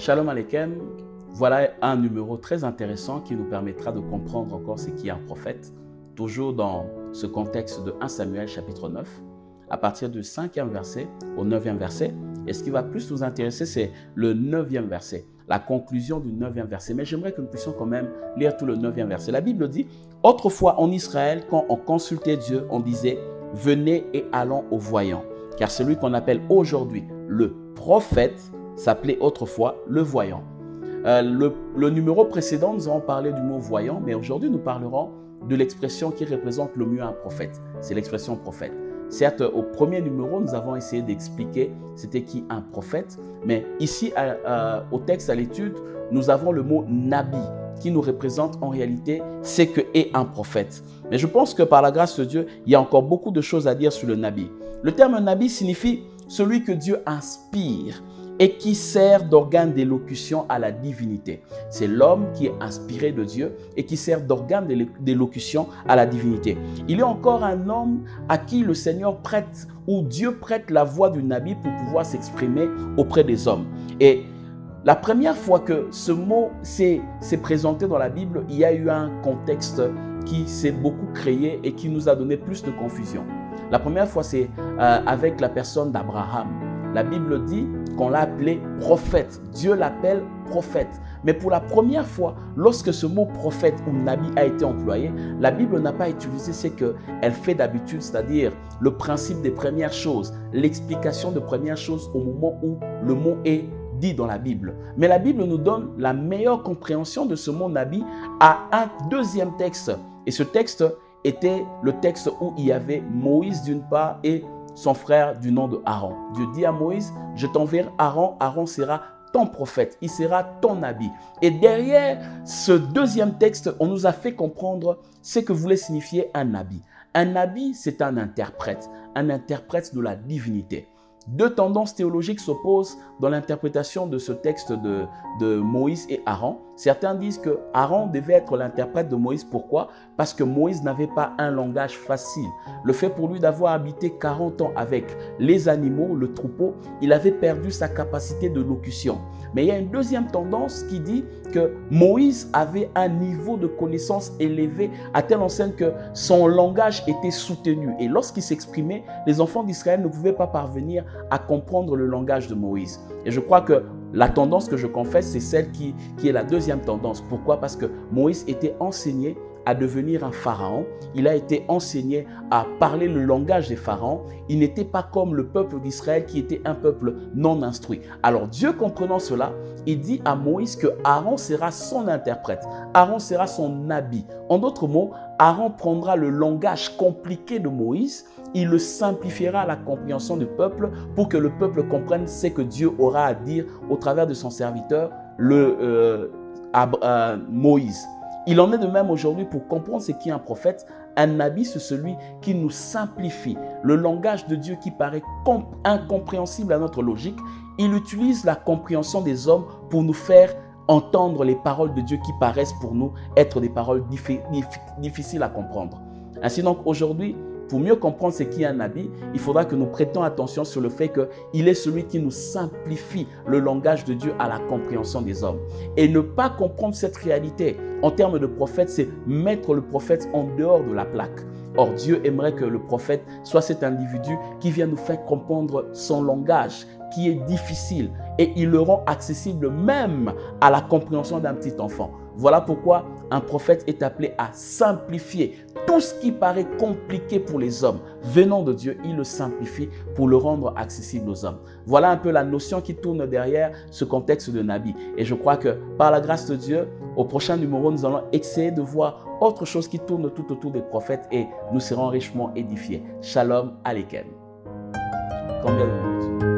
Shalom Aleichem, voilà un numéro très intéressant qui nous permettra de comprendre encore ce qu'est un prophète, toujours dans ce contexte de 1 Samuel chapitre 9, à partir du 5e verset au 9e verset. Et ce qui va plus nous intéresser, c'est le 9e verset, la conclusion du 9e verset. Mais j'aimerais que nous puissions quand même lire tout le 9e verset. La Bible dit, « Autrefois en Israël, quand on consultait Dieu, on disait, venez et allons au voyant. Car celui qu'on appelle aujourd'hui le prophète s'appelait autrefois le voyant. » Le numéro précédent, nous avons parlé du mot voyant, mais aujourd'hui, nous parlerons de l'expression qui représente le mieux un prophète. C'est l'expression prophète. Certes, au premier numéro, nous avons essayé d'expliquer c'était qui un prophète, mais ici, au texte à l'étude, nous avons le mot nabi qui nous représente en réalité ce que est un prophète. Mais je pense que par la grâce de Dieu, il y a encore beaucoup de choses à dire sur le nabi. Le terme nabi signifie celui que Dieu inspire et qui sert d'organe d'élocution à la divinité. C'est l'homme qui est inspiré de Dieu et qui sert d'organe d'élocution à la divinité. Il y a encore un homme à qui le Seigneur prête, ou Dieu prête la voix du nabi pour pouvoir s'exprimer auprès des hommes. Et la première fois que ce mot s'est présenté dans la Bible, il y a eu un contexte qui s'est beaucoup créé et qui nous a donné plus de confusion. La première fois, c'est avec la personne d'Abraham. La Bible dit qu'on l'a appelé prophète. Dieu l'appelle prophète. Mais pour la première fois, lorsque ce mot prophète ou nabi a été employé, la Bible n'a pas utilisé ce qu'elle fait d'habitude, c'est-à-dire le principe des premières choses, l'explication de premières choses au moment où le mot est dit dans la Bible. Mais la Bible nous donne la meilleure compréhension de ce mot nabi à un deuxième texte. Et ce texte était le texte où il y avait Moïse d'une part et son frère du nom de Aaron. Dieu dit à Moïse, je t'enverrai Aaron, Aaron sera ton prophète, il sera ton nabi. Et derrière ce deuxième texte, on nous a fait comprendre ce que voulait signifier un nabi. Un nabi, c'est un interprète de la divinité. Deux tendances théologiques s'opposent dans l'interprétation de ce texte de Moïse et Aaron. Certains disent que Aaron devait être l'interprète de Moïse. Pourquoi? Parce que Moïse n'avait pas un langage facile. Le fait pour lui d'avoir habité 40 ans avec les animaux, le troupeau, il avait perdu sa capacité de locution. Mais il y a une deuxième tendance qui dit que Moïse avait un niveau de connaissance élevé à telle enseigne que son langage était soutenu. Et lorsqu'il s'exprimait, les enfants d'Israël ne pouvaient pas parvenir à comprendre le langage de Moïse. Et je crois que la tendance que je confesse, c'est celle qui est la deuxième tendance. Pourquoi? Parce que Moïse était enseigné à devenir un pharaon. Il a été enseigné à parler le langage des pharaons. Il n'était pas comme le peuple d'Israël qui était un peuple non instruit. Alors Dieu, comprenant cela, il dit à Moïse que Aaron sera son interprète. Aaron sera son nabi. En d'autres mots, Aaron prendra le langage compliqué de Moïse. Il le simplifiera à la compréhension du peuple pour que le peuple comprenne ce que Dieu aura à dire au travers de son serviteur, Moïse. Il en est de même aujourd'hui pour comprendre ce qu'est un prophète. Un nabi, c'est celui qui nous simplifie le langage de Dieu qui paraît incompréhensible à notre logique. Il utilise la compréhension des hommes pour nous faire entendre les paroles de Dieu qui paraissent pour nous être des paroles difficiles à comprendre. Ainsi donc aujourd'hui, pour mieux comprendre ce qu'est un nabi, il faudra que nous prêtions attention sur le fait qu'il est celui qui nous simplifie le langage de Dieu à la compréhension des hommes. Et ne pas comprendre cette réalité en termes de prophète, c'est mettre le prophète en dehors de la plaque. Or, Dieu aimerait que le prophète soit cet individu qui vient nous faire comprendre son langage, qui est difficile, et il le rend accessible même à la compréhension d'un petit enfant. Voilà pourquoi un prophète est appelé à simplifier tout ce qui paraît compliqué pour les hommes. Venant de Dieu, il le simplifie pour le rendre accessible aux hommes. Voilà un peu la notion qui tourne derrière ce contexte de nabi. Et je crois que par la grâce de Dieu, au prochain numéro, nous allons essayer de voir autre chose qui tourne tout autour des prophètes et nous serons richement édifiés. Shalom Aleichem. Combien de minutes?